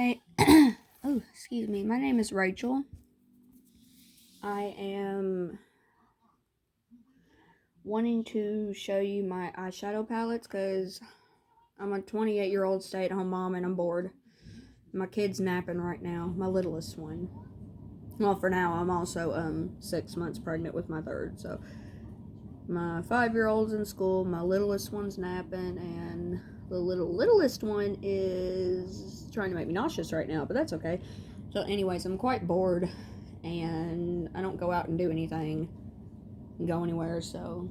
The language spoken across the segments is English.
Hi. Oh, excuse me. My name is Rachel. I am wanting to show you my eyeshadow palettes because I'm a 28-year-old stay-at-home mom and I'm bored. My kid's napping right now, my littlest one. Well, for now, I'm also 6 months pregnant with my third, so my 5-year-old's in school, my littlest one's napping, and the littlest one is trying to make me nauseous right now, but that's okay. So anyways, I'm quite bored, and I don't go out and do anything and go anywhere, so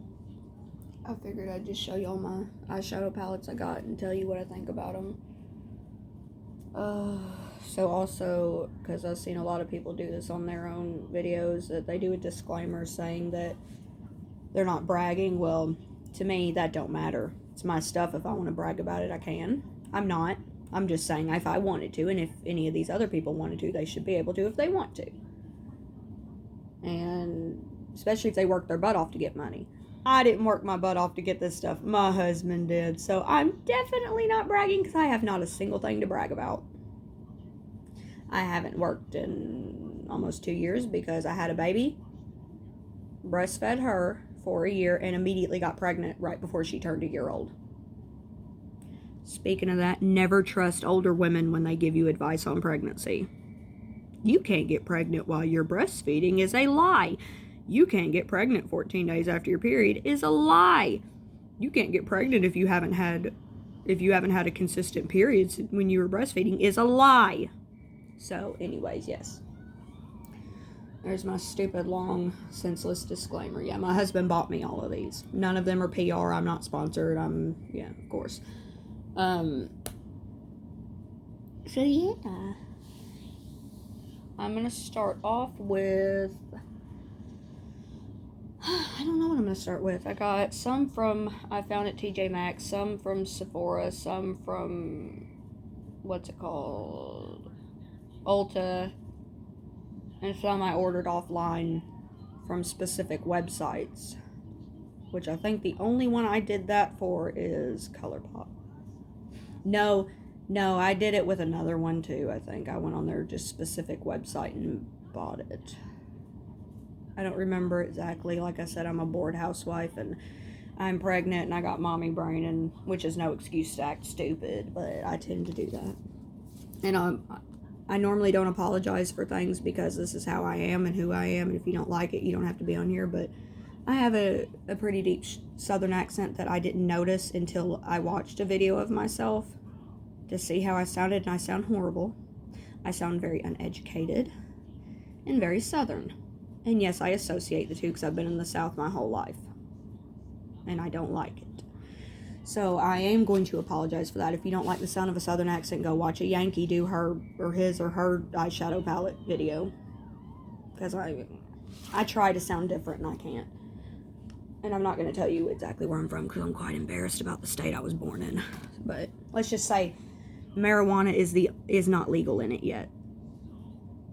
I figured I'd just show you all my eyeshadow palettes I got and tell you what I think about them. So also, because I've seen a lot of people do this on their own videos, that they do a disclaimer saying that they're not bragging. Well, to me, that don't matter. It's my stuff. If I want to brag about it, I can. I'm not. I'm just saying if I wanted to, and if any of these other people wanted to, they should be able to if they want to. And especially if they work their butt off to get money. I didn't work my butt off to get this stuff. My husband did. So I'm definitely not bragging because I have not a single thing to brag about. I haven't worked in almost 2 years because I had a baby, breastfed her for a year, and immediately got pregnant right before she turned a year old. Speaking of that, never trust older women when they give you advice on pregnancy. You can't get pregnant while you're breastfeeding is a lie. You can't get pregnant 14 days after your period is a lie. You can't get pregnant if you haven't had a consistent period when you were breastfeeding is a lie. So anyways, yes. There's my stupid, long, senseless disclaimer. Yeah, my husband bought me all of these. None of them are PR. I'm not sponsored. Yeah, of course. So, yeah. I'm going to start off with... I don't know what I'm going to start with. I got some I found at TJ Maxx, some from Sephora, some from... what's it called? Ulta, and some I ordered offline from specific websites, which I think the only one I did that for is ColourPop. No, I did it with another one too. I think I went on their just specific website and bought it. I don't remember exactly. Like I said, I'm a bored housewife and I'm pregnant and I got mommy brain, and which is no excuse to act stupid, but I tend to do that. And I normally don't apologize for things because this is how I am and who I am, and if you don't like it, you don't have to be on here, but I have a pretty deep southern accent that I didn't notice until I watched a video of myself to see how I sounded, and I sound horrible. I sound very uneducated and very southern. And yes, I associate the two because I've been in the South my whole life, and I don't like it. So I am going to apologize for that. If you don't like the sound of a southern accent, go watch a Yankee do his or her eyeshadow palette video. Because I try to sound different and I can't. And I'm not going to tell you exactly where I'm from because I'm quite embarrassed about the state I was born in. But let's just say marijuana is not legal in it yet.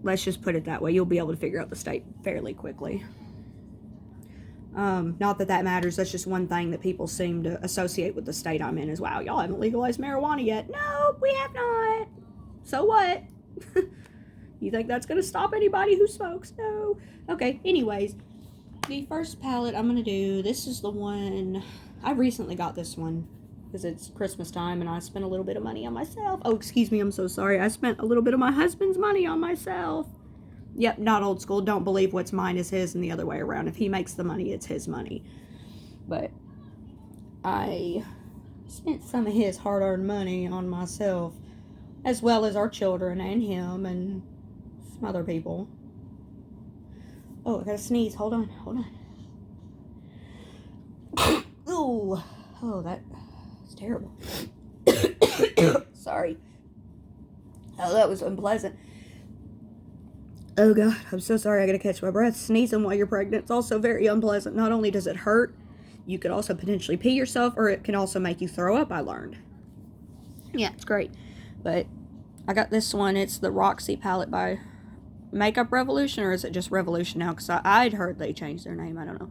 Let's just put it that way. You'll be able to figure out the state fairly quickly. Not that matters. That's just one thing that people seem to associate with the state I'm in is, wow, y'all haven't legalized marijuana yet. No, we have not. So what? You think that's going to stop anybody who smokes? No. Okay, anyways, the first palette I'm going to do, this is the one, I recently got this one because it's Christmas time and I spent a little bit of money on myself. Oh, excuse me, I'm so sorry. I spent a little bit of my husband's money on myself. Yep, not old school. Don't believe what's mine is his and the other way around. If he makes the money, it's his money. But I spent some of his hard-earned money on myself, as well as our children and him and some other people. Oh, I gotta sneeze. Hold on. Oh, that's terrible. Sorry. Oh, that was unpleasant. Oh God, I'm so sorry. I gotta catch my breath. Sneezing while you're pregnant is also very unpleasant. Not only does it hurt, you could also potentially pee yourself, or it can also make you throw up, I learned. Yeah, it's great. But I got this one. It's the Roxy palette by Makeup Revolution, or is it just Revolution now? Because I'd heard they changed their name. I don't know.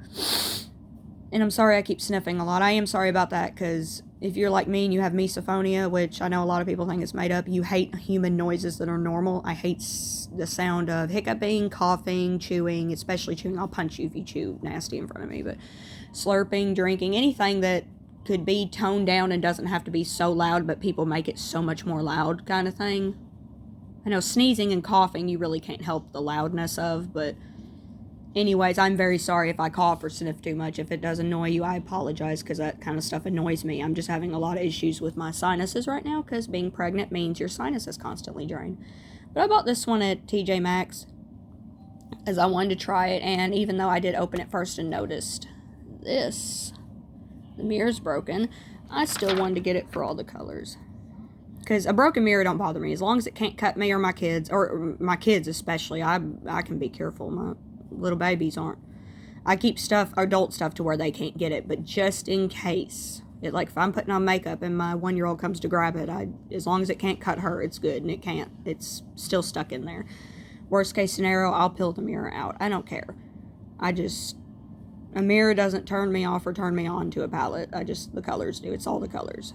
And I'm sorry I keep sniffing a lot. I am sorry about that, because if you're like me and you have misophonia, which I know a lot of people think is made up, you hate human noises that are normal. I hate the sound of hiccuping, coughing, chewing, especially chewing. I'll punch you if you chew nasty in front of me, but slurping, drinking, anything that could be toned down and doesn't have to be so loud, but people make it so much more loud kind of thing. I know sneezing and coughing you really can't help the loudness of, but anyways, I'm very sorry if I cough or sniff too much. If it does annoy you, I apologize, because that kind of stuff annoys me. I'm just having a lot of issues with my sinuses right now, because being pregnant means your sinuses constantly drain. But I bought this one at TJ Maxx, as I wanted to try it, and even though I did open it first and noticed this, the mirror's broken, I still wanted to get it for all the colors. Because a broken mirror don't bother me, as long as it can't cut me or my kids, especially. I can be careful. My little babies aren't. I keep adult stuff, to where they can't get it, but just in case. Like if I'm putting on makeup and my 1-year-old comes to grab it, as long as it can't cut her, it's good, and it can't. It's still stuck in there. Worst case scenario, I'll peel the mirror out. I don't care. A mirror doesn't turn me off or turn me on to a palette. The colors do. It's all the colors.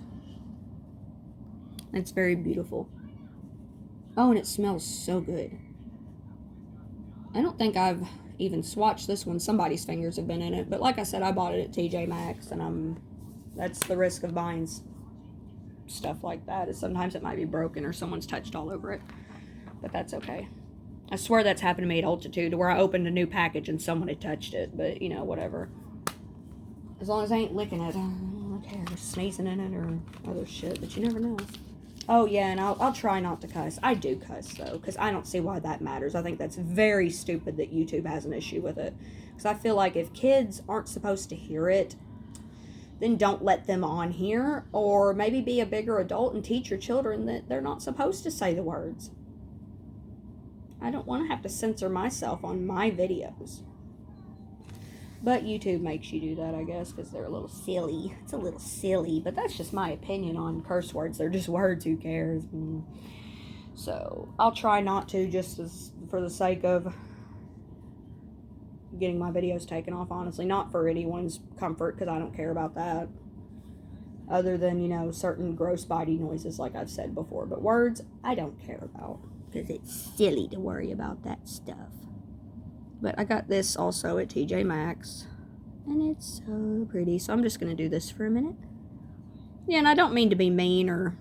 It's very beautiful. Oh, and it smells so good. I don't think I've even swatched this one. Somebody's fingers have been in it. But like I said, I bought it at TJ Maxx. And that's the risk of buying stuff like that. Is sometimes it might be broken or someone's touched all over it. But that's okay. I swear that's happened to me at Ulta too, to where I opened a new package and someone had touched it. But, whatever. As long as I ain't licking it. I don't care. Sneezing in it or other shit. But you never know. Oh, yeah, and I'll try not to cuss. I do cuss, though, because I don't see why that matters. I think that's very stupid that YouTube has an issue with it. Because I feel like if kids aren't supposed to hear it, then don't let them on here. Or maybe be a bigger adult and teach your children that they're not supposed to say the words. I don't want to have to censor myself on my videos. But YouTube makes you do that, I guess, because they're a little silly. It's a little silly, but that's just my opinion on curse words. They're just words, who cares? So, I'll try not to, just for the sake of getting my videos taken off, honestly. Not for anyone's comfort, because I don't care about that. Other than, certain gross body noises, like I've said before. But words, I don't care about, because it's silly to worry about that stuff. But I got this also at TJ Maxx, and it's so pretty. So I'm just going to do this for a minute. Yeah, and I don't mean to be mean, or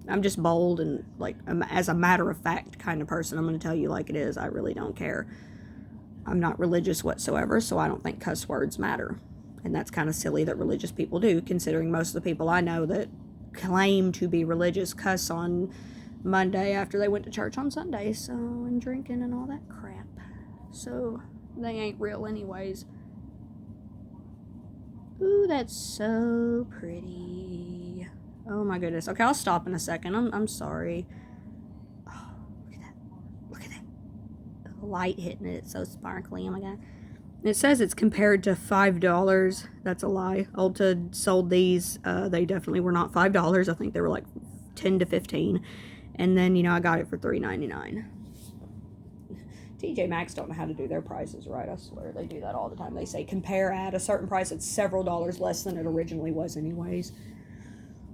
I'm just bold and, like, as a matter of fact kind of person. I'm going to tell you like it is. I really don't care. I'm not religious whatsoever, so I don't think cuss words matter. And that's kind of silly that religious people do, considering most of the people I know that claim to be religious cuss on Monday after they went to church on Sunday, so, and drinking and all that crap. So, they ain't real anyways. Ooh, that's so pretty. Oh my goodness. Okay, I'll stop in a second. I'm sorry. Oh, look at that. Look at that. The light hitting it. It's so sparkly. Oh my god. It says it's compared to $5. That's a lie. Ulta sold these. They definitely were not $5. I think they were like $10 to $15. And then, I got it for $3.99. TJ Maxx don't know how to do their prices right, I swear. They do that all the time. They say compare at a certain price. It's several dollars less than it originally was anyways.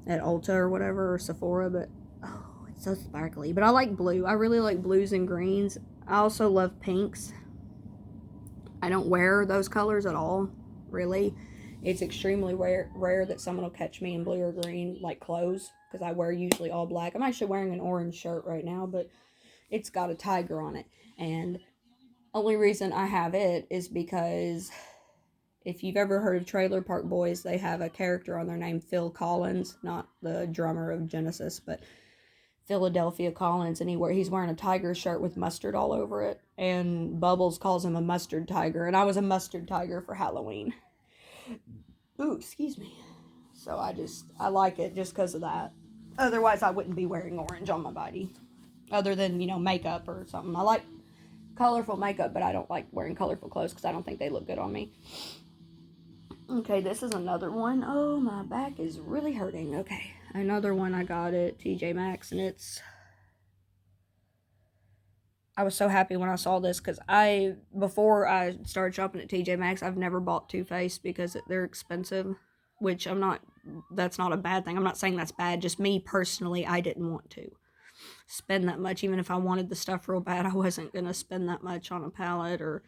At Ulta or whatever, or Sephora, but oh, it's so sparkly. But I like blue. I really like blues and greens. I also love pinks. I don't wear those colors at all, really. It's extremely rare that someone will catch me in blue or green, like clothes, because I wear usually all black. I'm actually wearing an orange shirt right now, but it's got a tiger on it. And only reason I have it is because if you've ever heard of Trailer Park Boys, they have a character on there named Phil Collins, not the drummer of Genesis, but Philadelphia Collins, and he's wearing a tiger shirt with mustard all over it, and Bubbles calls him a mustard tiger, and I was a mustard tiger for Halloween. Ooh, excuse me. So I like it just because of that. Otherwise, I wouldn't be wearing orange on my body. Other than, makeup or something. I like colorful makeup, but I don't like wearing colorful clothes because I don't think they look good on me. Okay, this is another one. Oh, my back is really hurting. Okay, another one I got at TJ Maxx, and it's I was so happy when I saw this because before I started shopping at TJ Maxx, I've never bought Too Faced because they're expensive, which that's not a bad thing. I'm not saying that's bad. Just me personally, I didn't want to spend that much. Even if I wanted the stuff real bad, I wasn't going to spend that much on a palette or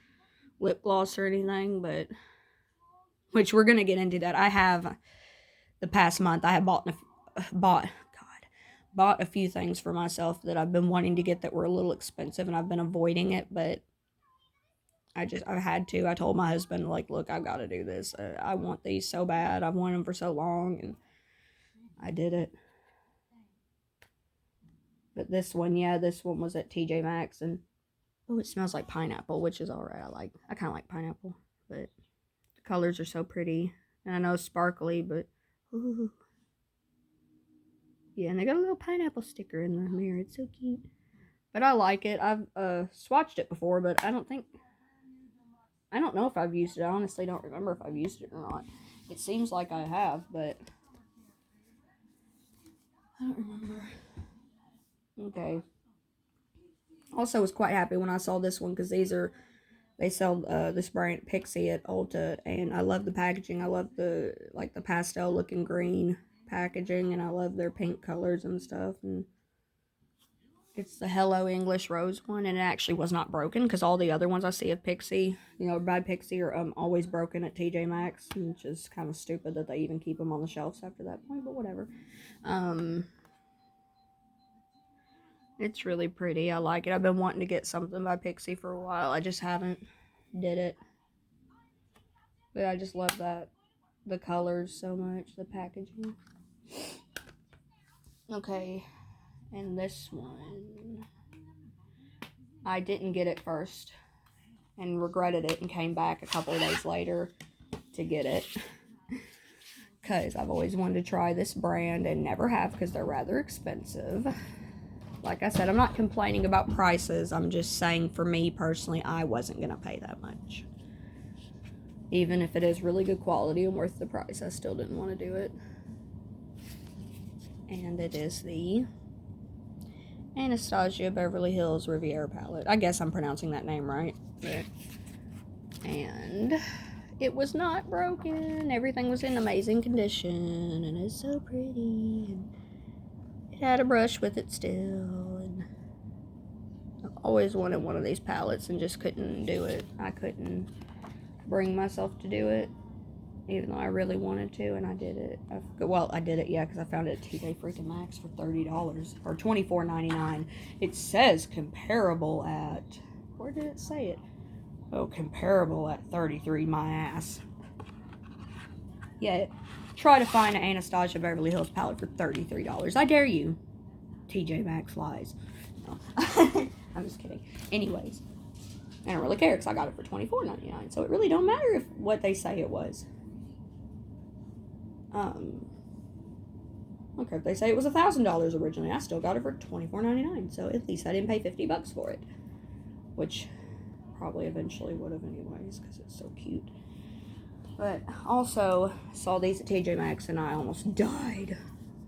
lip gloss or anything, which we're going to get into that. I have, the past month, I have bought a few things for myself that I've been wanting to get that were a little expensive, and I've been avoiding it, but I had to. I told my husband, like, look, I've got to do this. I want these so bad. I've wanted them for so long, and I did it. But this one was at TJ Maxx, and oh, it smells like pineapple, which is alright. I kind of like pineapple, but the colors are so pretty, and I know it's sparkly, but ooh. Yeah, and they got a little pineapple sticker in the mirror. It's so cute. But I like it. I've swatched it before, but I don't know if I've used it. I honestly don't remember if I've used it or not. It seems like I have, but I don't remember. Okay. Also was quite happy when I saw this one because they sell this brand Pixie at Ulta, and I love the packaging. I love the pastel looking green packaging, and I love their pink colors and stuff. And it's the Hello English Rose one, and it actually was not broken because all the other ones I see of Pixie, by Pixie, are always broken at TJ Maxx, which is kind of stupid that they even keep them on the shelves after that point, but whatever. It's really pretty. I like it. I've been wanting to get something by Pixie for a while. I just haven't did it. But I just love the colors so much, the packaging. Okay, and this one, I didn't get it first and regretted it and came back a couple of days later to get it because I've always wanted to try this brand and never have because they're rather expensive. Like I said, I'm not complaining about prices. I'm just saying, for me personally, I wasn't going to pay that much. Even if it is really good quality and worth the price, I still didn't want to do it. And it is the Anastasia Beverly Hills Riviera palette. I guess I'm pronouncing that name right. And it was not broken. Everything was in amazing condition, and it's so pretty. And it had a brush with it still, and I've always wanted one of these palettes and just couldn't do it. I couldn't bring myself to do it, even though I really wanted to, and I did it. I did it, yeah, because I found it at TJ freaking Maxx for $30, or $24.99. It says comparable at, where did it say it? Oh, comparable at $33, my ass. Yeah, try to find an Anastasia Beverly Hills palette for $33. I dare you. TJ Maxx lies. No. I'm just kidding. Anyways, I don't really care because I got it for $24.99, so it really don't matter what they say it was. Okay, if they say it was $1,000 originally, I still got it for $24.99, so at least I didn't pay $50 for it, which probably eventually would have anyways because it's so cute. But also saw these at TJ Maxx and I almost died.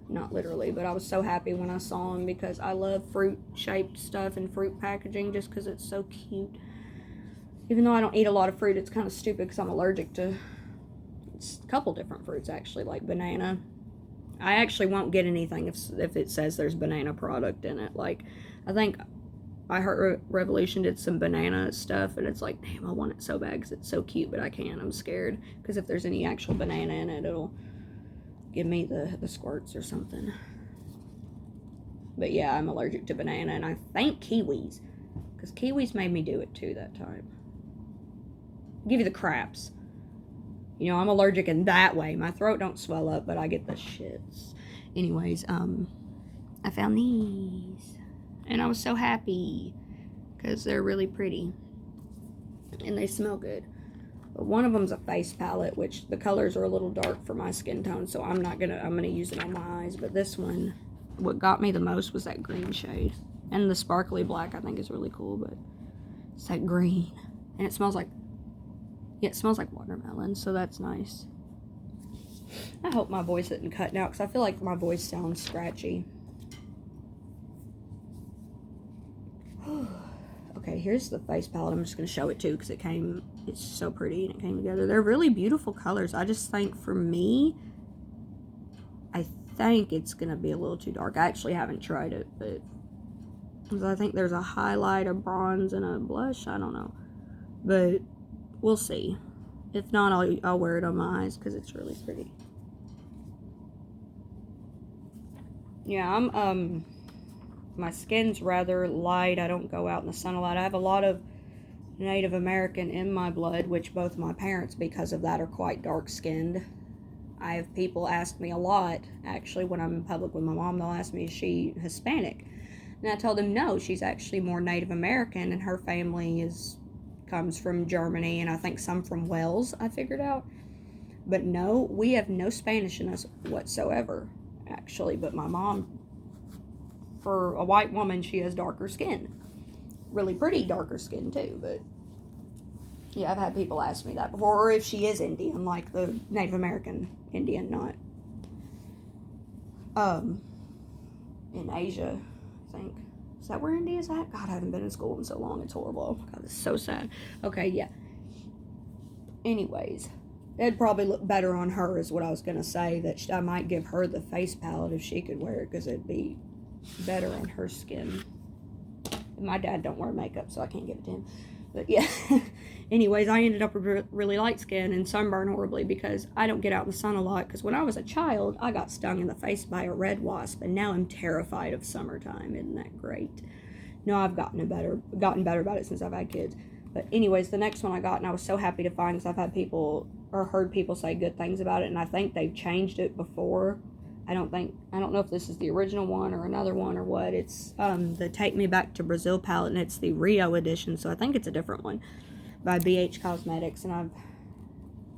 Not literally, but I was so happy when I saw them because I love fruit-shaped stuff and fruit packaging just because it's so cute. Even though I don't eat a lot of fruit, it's kind of stupid because I'm allergic to a couple different fruits, actually, like banana. I actually won't get anything if it says there's banana product in it. Like, I think I heard Revolution did some banana stuff, and it's like, damn, I want it so bad because it's so cute, but I can't. I'm scared because if there's any actual banana in it, it'll give me the squirts or something. But yeah, I'm allergic to banana, and I think kiwis, because kiwis made me do it too that time. Give you the craps. I'm allergic in that way. My throat don't swell up, but I get the shits. Anyways, I found these, and I was so happy because they're really pretty and they smell good. But one of them's a face palette, which the colors are a little dark for my skin tone, so I'm gonna use it on my eyes. But this one, what got me the most was that green shade, and the sparkly black I think is really cool, but it's that green, and it smells like watermelon, so that's nice. I hope my voice isn't cutting out because I feel like my voice sounds scratchy. Okay, here's the face palette. I'm just going to show it too because it's so pretty and it came together. They're really beautiful colors. I just think for me, I think it's going to be a little too dark. I actually haven't tried it, but I think there's a highlight, a bronze, and a blush. I don't know, but we'll see. If not, I'll wear it on my eyes because it's really pretty. Yeah, my skin's rather light. I don't go out in the sun a lot. I have a lot of Native American in my blood, which both my parents, because of that, are quite dark-skinned. I have people ask me a lot, actually, when I'm in public with my mom, they'll ask me, is she Hispanic? And I tell them, no, she's actually more Native American, and her family comes from Germany, and I think some from Wales, I figured out. But no, we have no Spanish in us whatsoever, actually. But my mom, for a white woman, she has darker skin. Really pretty darker skin, too. But, yeah, I've had people ask me that before. Or if she is Indian, like the Native American Indian, not in Asia, I think. Is that where India's at? God, I haven't been in school in so long. It's horrible. Oh, God, this is so sad. Okay, yeah. Anyways, it'd probably look better on her is what I was going to say. That I might give her the face palette if she could wear it because it'd be better on her skin. My dad don't wear makeup, so I can't give it to him. But yeah. Anyways, I ended up with really light skin and sunburn horribly because I don't get out in the sun a lot. Because when I was a child, I got stung in the face by a red wasp, and now I'm terrified of summertime. Isn't that great? No, I've gotten better about it since I've had kids. But anyways, the next one I got, and I was so happy to find, because I've had people or heard people say good things about it, and I think they've changed it before. I don't know if this is the original one or another one or what. It's the Take Me Back to Brazil palette, and it's the Rio edition, so I think it's a different one, by BH Cosmetics, and I've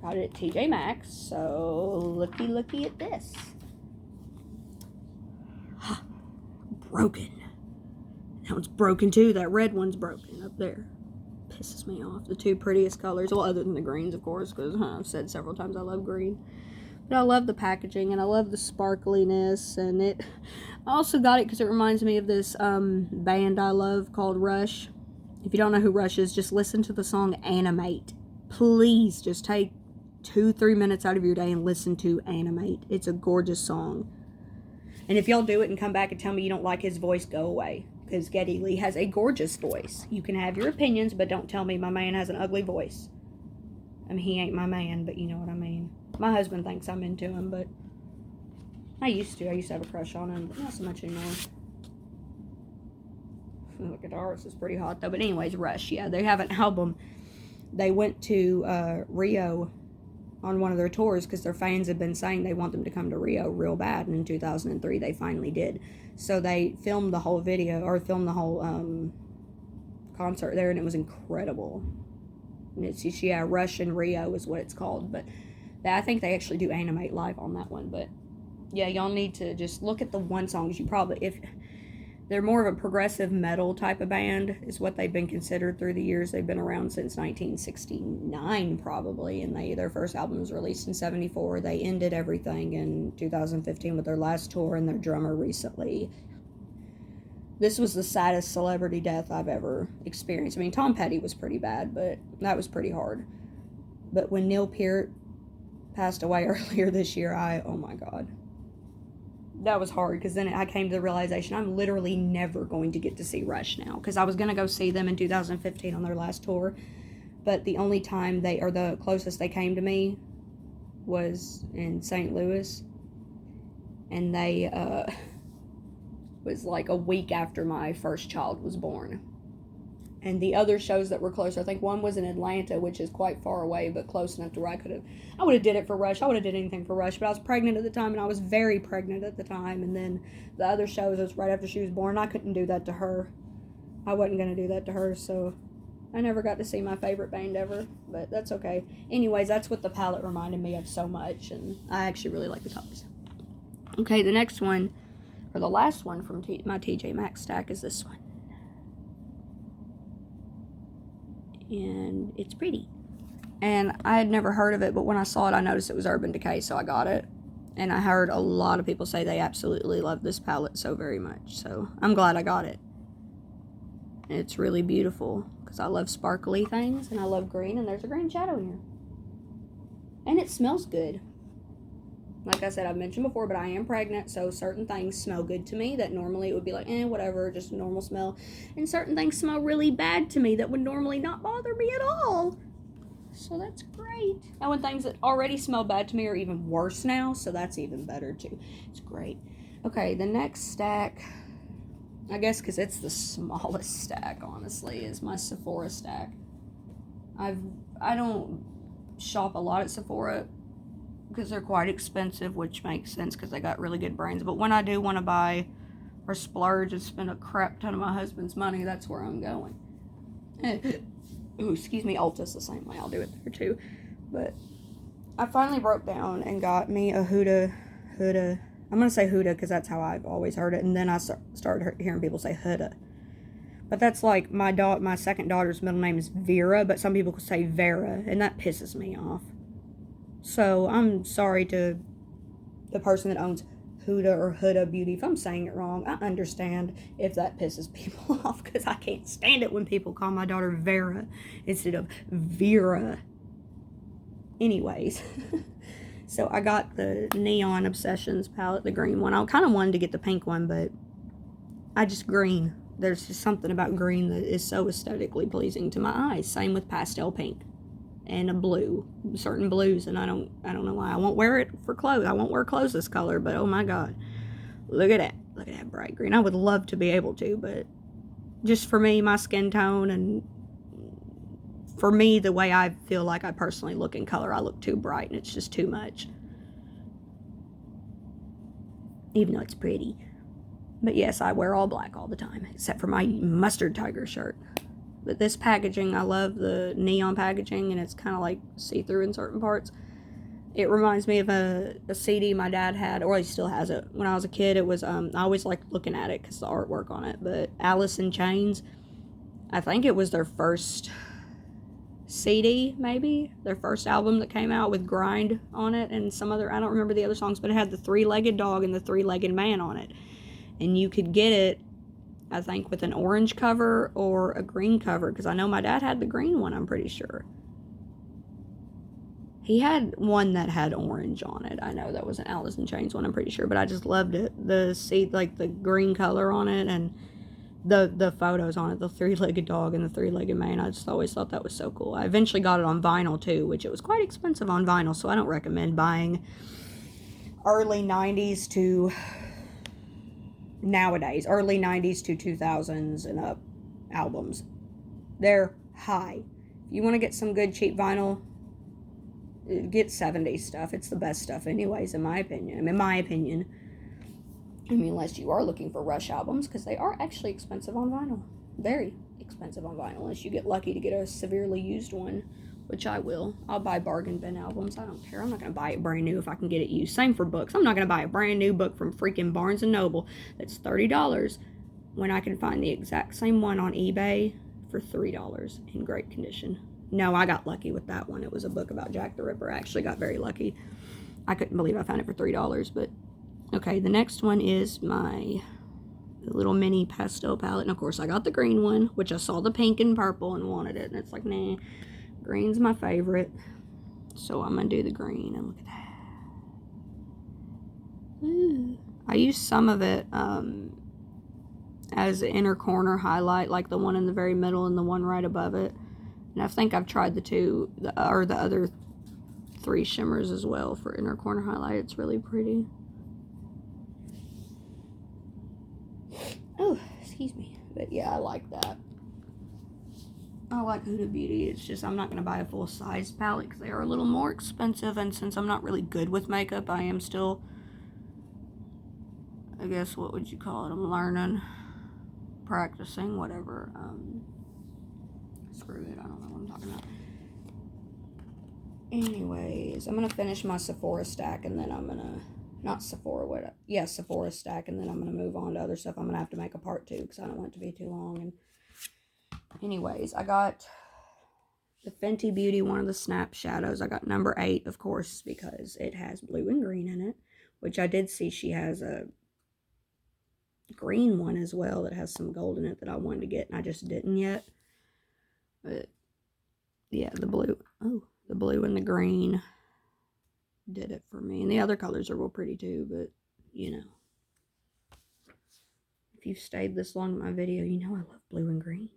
got it at TJ Maxx, so looky at this. Broken. That one's broken too. That red one's broken up there. Pisses me off. The two prettiest colors, well, other than the greens, of course, because I've said several times I love green. But I love the packaging, and I love the sparkliness, and I also got it because it reminds me of this band I love called Rush. If you don't know who Rush is, just listen to the song Animate. Please, just take 2-3 minutes out of your day and listen to Animate. It's a gorgeous song. And if y'all do it and come back and tell me you don't like his voice, go away. Because Geddy Lee has a gorgeous voice. You can have your opinions, but don't tell me my man has an ugly voice. I mean, he ain't my man, but you know what I mean. My husband thinks I'm into him, but I used to have a crush on him, but not so much anymore. The guitarist is pretty hot, though. But anyways, Rush, yeah, they have an album. They went to Rio on one of their tours because their fans have been saying they want them to come to Rio real bad, and in 2003 they finally did. So they filmed the whole concert there, and it was incredible. And it's just, yeah, Rush in Rio is what it's called, but I think they actually do Animate live on that one. But yeah, y'all need to just look at the one songs. You probably, if they're more of a progressive metal type of band, is what they've been considered through the years. They've been around since 1969 probably, and their first album was released in 74. They ended everything in 2015 with their last tour, and their drummer recently. This was the saddest celebrity death I've ever experienced. I mean, Tom Petty was pretty bad, but that was pretty hard. But when Neil Peart passed away earlier this year, oh my God. That was hard, because then I came to the realization I'm literally never going to get to see Rush now, because I was going to go see them in 2015 on their last tour, but the only time the closest they came to me was in St. Louis, and they was like a week after my first child was born. And the other shows that were closer, I think one was in Atlanta, which is quite far away, but close enough to where I would have did it for Rush. I would have did anything for Rush, but I was pregnant at the time, and I was very pregnant at the time. And then the other shows was right after she was born. I couldn't do that to her. I wasn't going to do that to her, so I never got to see my favorite band ever, but that's okay. Anyways, that's what the palette reminded me of so much, and I actually really like the colors. Okay, the next one, or the last one from my TJ Maxx stack is this one. And it's pretty. And I had never heard of it, but when I saw it, I noticed it was Urban Decay, so I got it. And I heard a lot of people say they absolutely love this palette so very much, so I'm glad I got it. It's really beautiful because I love sparkly things and I love green, and there's a green shadow in here. And it smells good. Like I said, I've mentioned before, but I am pregnant, so certain things smell good to me that normally it would be like, whatever, just a normal smell. And certain things smell really bad to me that would normally not bother me at all. So that's great. Now, when things that already smell bad to me are even worse now, so that's even better too. It's great. Okay, the next stack, I guess because it's the smallest stack, honestly, is my Sephora stack. I don't shop a lot at Sephora because they're quite expensive, which makes sense because they got really good brands. But when I do want to buy or splurge and spend a crap ton of my husband's money, that's where I'm going. Ooh, excuse me, Ulta's the same way. I'll do it there too. But I finally broke down and got me a Huda. I'm going to say Huda because that's how I've always heard it. And then I started hearing people say Huda. But that's like my second daughter's middle name is Vera, but some people say Vera, and that pisses me off. So I'm sorry to the person that owns Huda or Huda Beauty if I'm saying it wrong. I understand if that pisses people off because I can't stand it when people call my daughter Vera instead of Vera. Anyways, so I got the Neon Obsessions palette, the green one. I kind of wanted to get the pink one, but green. There's just something about green that is so aesthetically pleasing to my eyes. Same with pastel pink. And a blue, certain blues, and I don't know why. I won't wear it for clothes. I won't wear clothes this color, but oh my god, look at that bright green. I would love to be able to, but just for me, my skin tone, and for me, the way I feel like I personally look in color, I look too bright, and it's just too much. Even though it's pretty, but yes, I wear all black all the time, except for my mustard tiger shirt. But this packaging, I love the neon packaging, and it's kind of like see-through in certain parts. It reminds me of a CD my dad had, or he still has it. When I was a kid, it was, I always liked looking at it because the artwork on it. But Alice in Chains, I think it was their first CD, maybe. Their first album that came out with Grind on it and some other, I don't remember the other songs, but it had the three-legged dog and the three-legged man on it. And you could get it, I think, with an orange cover or a green cover, because I know my dad had the green one, I'm pretty sure. He had one that had orange on it. I know that was an Alice in Chains one, I'm pretty sure, but I just loved it. The green color on it, and the photos on it, the three-legged dog and the three-legged man. I just always thought that was so cool. I eventually got it on vinyl too, which it was quite expensive on vinyl, so I don't recommend buying early 90s to nowadays, early 90s to 2000s and up albums. They're high. If you want to get some good cheap vinyl, get 70s stuff. It's the best stuff anyways, in my opinion. Unless you are looking for Rush albums, because they are actually expensive on vinyl. Very expensive on vinyl, unless you get lucky to get a severely used one, which I will. I'll buy bargain bin albums. I don't care. I'm not going to buy it brand new if I can get it used. Same for books. I'm not going to buy a brand new book from freaking Barnes & Noble that's $30 when I can find the exact same one on eBay for $3 in great condition. No, I got lucky with that one. It was a book about Jack the Ripper. I actually got very lucky. I couldn't believe I found it for $3, but okay, the next one is my little mini pastel palette. And of course, I got the green one, which I saw the pink and purple and wanted it. And it's like, nah, green's my favorite. So I'm going to do the green. And look at that. Ooh. I used some of it as an inner corner highlight, like the one in the very middle and the one right above it. And I think I've tried the other 3 shimmers as well for inner corner highlight. It's really pretty. Oh, excuse me. But yeah, I like that. I like Huda Beauty. It's just I'm not going to buy a full-size palette because they are a little more expensive. And since I'm not really good with makeup, I am still, I guess, what would you call it? I'm learning, practicing, whatever. Screw it. I don't know what I'm talking about. Anyways, I'm going to finish my Sephora stack, and then I'm going to, Sephora stack, and then I'm going to move on to other stuff. I'm going to have to make a part 2 because I don't want it to be too long. And anyways, I got the Fenty Beauty, one of the Snap Shadows. I got number 8, of course, because it has blue and green in it, which I did see she has a green one as well that has some gold in it that I wanted to get, and I just didn't yet. But yeah, the blue. Oh, the blue and the green did it for me. And the other colors are real pretty too, but you know. If you've stayed this long in my video, you know I love blue and green.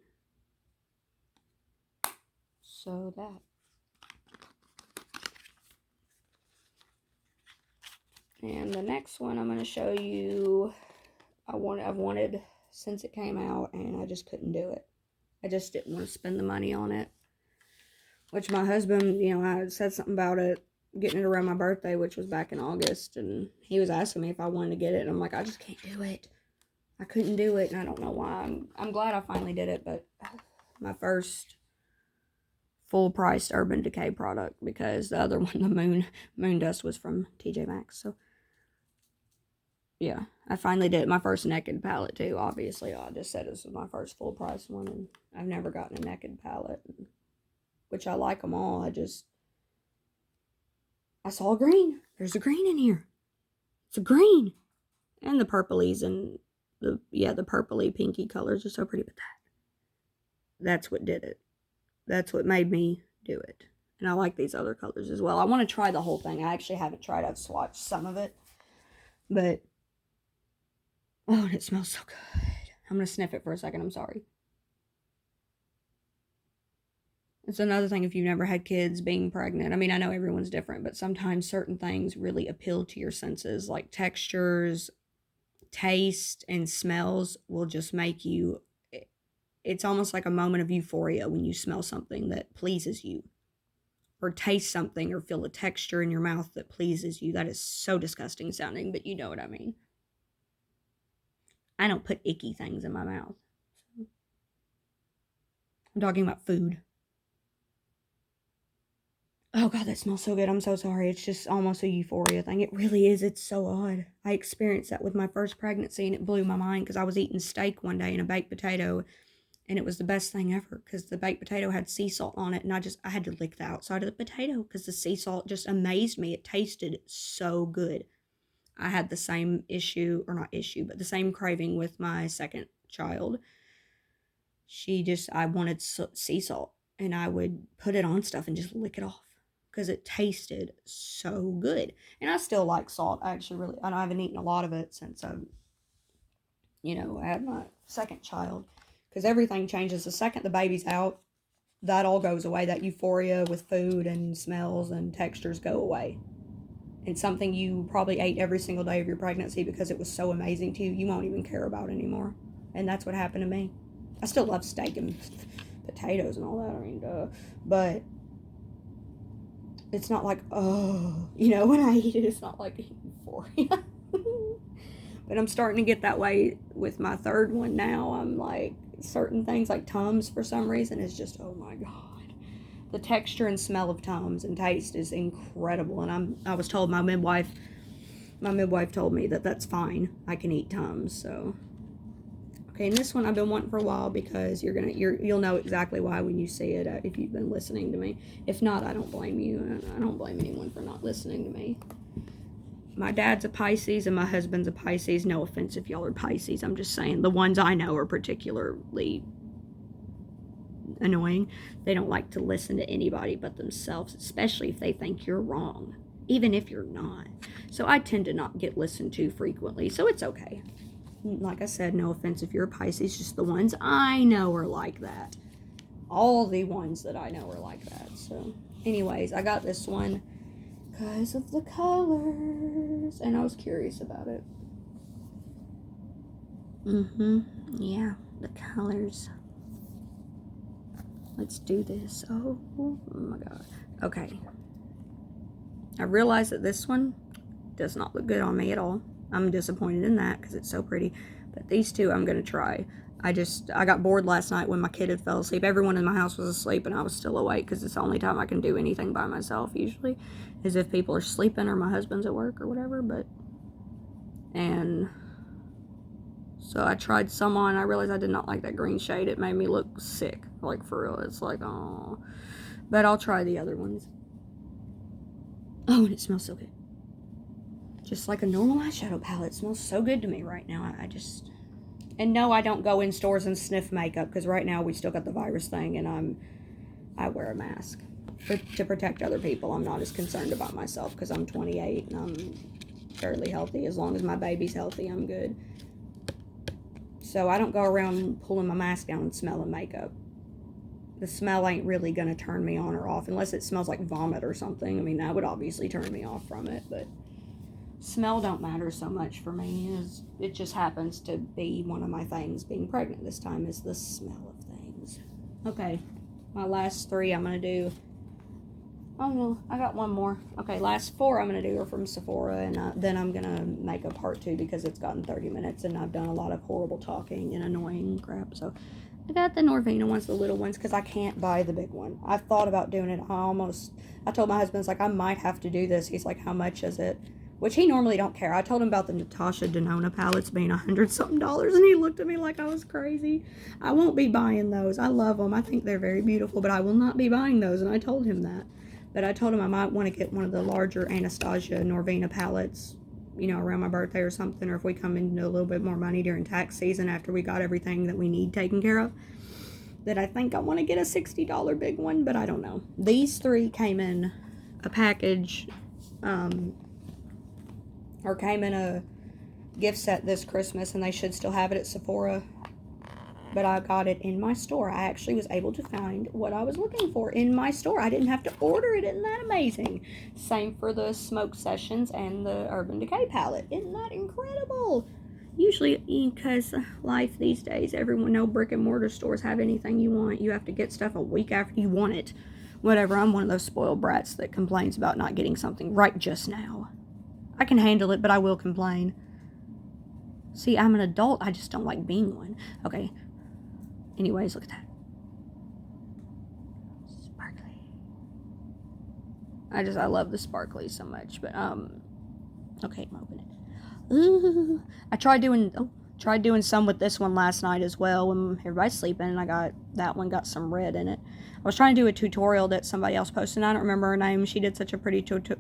So that. And the next one I'm going to show you, I've wanted since it came out, and I just couldn't do it. I just didn't want to spend the money on it. Which my husband, you know, I said something about it, getting it around my birthday, which was back in August, and he was asking me if I wanted to get it, and I'm like, I just can't do it. I couldn't do it, and I don't know why. I'm glad I finally did it, but my first full-priced Urban Decay product, because the other one, the Moon Dust, was from TJ Maxx. So yeah, I finally did my first naked palette too. Obviously, I just said this was my first full-price one, and I've never gotten a naked palette, which I like them all. I saw green. There's a green in here. It's a green, and the purplies and the purpley pinky colors are so pretty. But that's what did it. That's what made me do it. And I like these other colors as well. I want to try the whole thing. I actually haven't tried. I've swatched some of it. But, oh, and it smells so good. I'm going to sniff it for a second. I'm sorry. It's another thing if you've never had kids, being pregnant. I mean, I know everyone's different, but sometimes certain things really appeal to your senses. Like textures, taste, and smells will just make you... It's almost like a moment of euphoria when you smell something that pleases you. Or taste something or feel a texture in your mouth that pleases you. That is so disgusting sounding, but you know what I mean. I don't put icky things in my mouth. I'm talking about food. Oh God, that smells so good. I'm so sorry. It's just almost a euphoria thing. It really is. It's so odd. I experienced that with my first pregnancy, and it blew my mind because I was eating steak one day and a baked potato. And it was the best thing ever because the baked potato had sea salt on it. And I had to lick the outside of the potato because the sea salt just amazed me. It tasted so good. I had the same but the same craving with my second child. I wanted sea salt. And I would put it on stuff and just lick it off because it tasted so good. And I still like salt. I haven't eaten a lot of it since I had my second child. Because everything changes. The second the baby's out, that all goes away. That euphoria with food and smells and textures go away. And something you probably ate every single day of your pregnancy because it was so amazing to you, you won't even care about anymore. And that's what happened to me. I still love steak and potatoes and all that. I mean, duh. But it's not like, when I eat it, it's not like euphoria. But I'm starting to get that way with my third one now. I'm like, certain things like Tums for some reason is just, oh my God. The texture and smell of Tums and taste is incredible. And I was told my midwife told me that that's fine. I can eat Tums, so. Okay, and this one I've been wanting for a while because you'll know exactly why when you see it if you've been listening to me. If not, I don't blame you. I don't blame anyone for not listening to me. My dad's a Pisces and my husband's a Pisces. No offense if y'all are Pisces. I'm just saying the ones I know are particularly annoying. They don't like to listen to anybody but themselves, especially if they think you're wrong, even if you're not. So I tend to not get listened to frequently, so it's okay. Like I said, no offense if you're a Pisces, just the ones I know are like that. All the ones that I know are like that. So anyways, I got this one because of the colors, and I was curious about it. Yeah, the colors. Let's do this. Oh my God. Okay. I realize that this one does not look good on me at all. I'm disappointed in that because it's so pretty. But these two I'm going to try. I got bored last night when my kid had fell asleep. Everyone in my house was asleep and I was still awake because it's the only time I can do anything by myself usually is if people are sleeping or my husband's at work or whatever. And so I tried some on. I realized I did not like that green shade. It made me look sick, like for real. It's like, oh. But I'll try the other ones. Oh, and it smells so good. Just like a normal eyeshadow palette. It smells so good to me right now. And no, I don't go in stores and sniff makeup, because right now we still got the virus thing, and I wear a mask to protect other people. I'm not as concerned about myself because I'm 28 and I'm fairly healthy. As long as my baby's healthy, I'm good. So I don't go around pulling my mask down and smelling makeup. The smell ain't really going to turn me on or off unless it smells like vomit or something. I mean, that would obviously turn me off from it, but smell don't matter so much for me. It just happens to be one of my things. Being pregnant this time is the smell of things. Okay, my last 3 I'm going to do. Oh no, I got one more. Okay, last 4 I'm going to do are from Sephora, and then I'm going to make a part 2 because it's gotten 30 minutes and I've done a lot of horrible talking and annoying crap. So I got the Norvina ones, the little ones, because I can't buy the big one. I've thought about doing it. I told my husband, like, I might have to do this. He's like, how much is it? Which he normally don't care. I told him about the Natasha Denona palettes being $100-something, and he looked at me like I was crazy. I won't be buying those. I love them. I think they're very beautiful, but I will not be buying those, and I told him that. But I told him I might want to get one of the larger Anastasia Norvina palettes, you know, around my birthday or something, or if we come into a little bit more money during tax season after we got everything that we need taken care of. That I think I want to get a $60 big one, but I don't know. These 3 came in a package, or came in a gift set this Christmas, and they should still have it at Sephora. But I got it in my store. I actually was able to find what I was looking for in my store. I didn't have to order it. Isn't that amazing? Same for the Smoke Sessions and the Urban Decay palette. Isn't that incredible? Usually, because life these days, no brick and mortar stores have anything you want. You have to get stuff a week after you want it. Whatever, I'm one of those spoiled brats that complains about not getting something right just now. I can handle it, but I will complain. See, I'm an adult. I just don't like being one. Okay. Anyways, look at that. Sparkly. I love the sparkly so much, but, okay, I'm opening it. Ooh. I tried doing some with this one last night as well when everybody's sleeping, and that one got some red in it. I was trying to do a tutorial that somebody else posted, and I don't remember her name. She did such a pretty tutorial,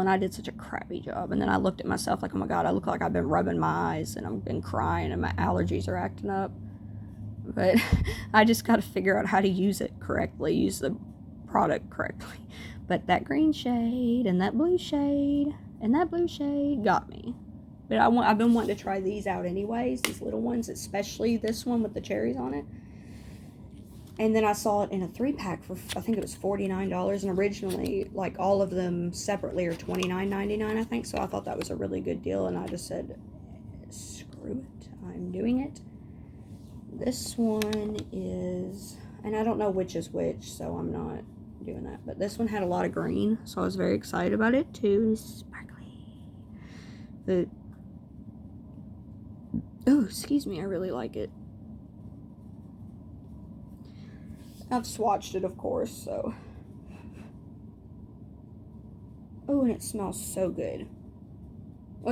and I did such a crappy job. And then I looked at myself like, oh my god, I look like I've been rubbing my eyes, and I've been crying, and my allergies are acting up. But I just got to figure out how to use it correctly, use the product correctly. But that green shade and that blue shade and that blue shade got me. But I've been wanting to try these out anyways, these little ones, especially this one with the cherries on it. And then I saw it in a 3-pack for, I think it was $49, and originally, like, all of them separately are $29.99, I think. So I thought that was a really good deal, and I just said, screw it, I'm doing it. This one is, and I don't know which is which, so I'm not doing that. But this one had a lot of green, so I was very excited about it too. Sparkly. Oh, excuse me, I really like it. I've swatched it, of course, so. Oh, and it smells so good.